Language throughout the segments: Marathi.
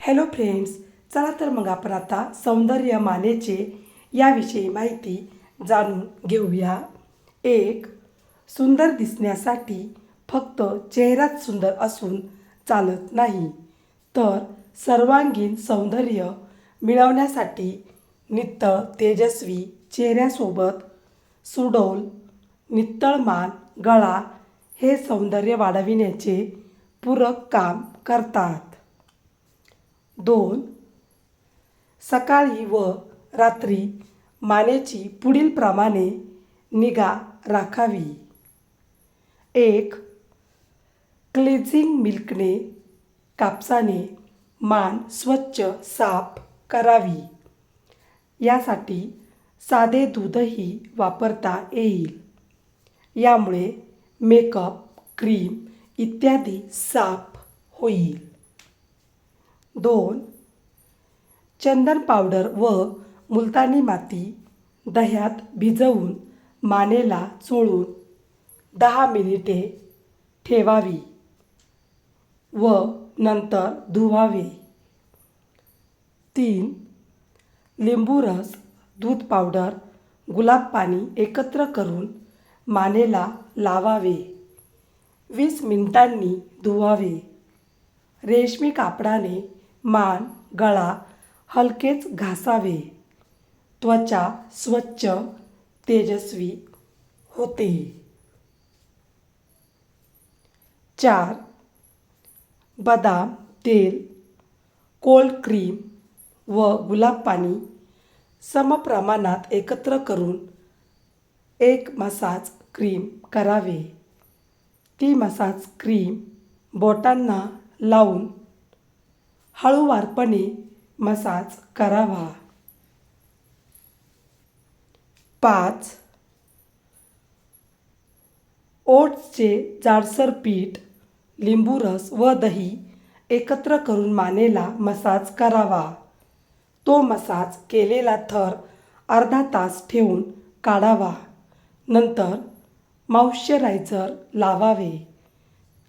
हॅलो फ्रेंड्स, चला तर मग आपण आता सौंदर्य मानेचे याविषयी माहिती जाणून घेऊया. एक, सुंदर दिसण्यासाठी फक्त चेहराच सुंदर असून चालत नाही, तर सर्वांगीण सौंदर्य मिळवण्यासाठी नित्तळ तेजस्वी चेहऱ्यासोबत सुडौल नित्तळ मान, गळा हे सौंदर्य वाढविण्याचे पूरक काम करतात. 2. सकाळी व रात्री मानेची पुढील प्रमाणे निगा राखावी. 1. क्लिन्झिंग मिल्कने कापसाने मान स्वच्छ साफ करावी. यासाठी साधे दूधही वापरता येईल. यामुळे मेकअप, क्रीम इत्यादी साफ होईल. 2. चंदन पावडर व मुलतानी माती दह्यात भिजवून मानेला चोळून 10 मिनिटे ठेवावी व नंतर धुवावे. 3. लिंबू रस, दूध पावडर, गुलाब पाणी एकत्र करून मानेला लावावे. 20 मिनिटांनी धुवावे. रेशमी कापडाने मान, गळा हलकेच घासावे. त्वचा स्वच्छ, तेजस्वी होते. 4. बदाम तेल, कोल्ड क्रीम व गुलाब पाणी समप्रमाणात एकत्र करून एक मसाज क्रीम करावे. ती मसाज क्रीम बोटांना लावून हळूवारपणे मसाज करावा. 5. ओट्सचे जाडसर पीठ, लिंबू रस व दही एकत्र करून मानेला मसाज करावा. तो मसाज केलेला थर अर्धा तास ठेवून काढावा. नंतर मॉइश्चरायझर लावावे.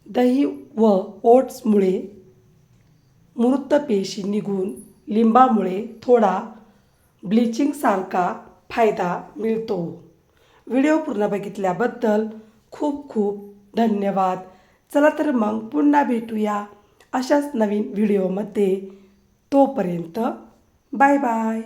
दही व ओट्समुळे मृत पेशी निघून लिंबामुळे थोडा ब्लिचिंगसारखा फायदा मिळतो. व्हिडिओ पूर्ण बघितल्याबद्दल खूप खूप धन्यवाद. चला तर मग पुन्हा भेटूया अशाच नवीन व्हिडिओमध्ये. तोपर्यंत बाय बाय.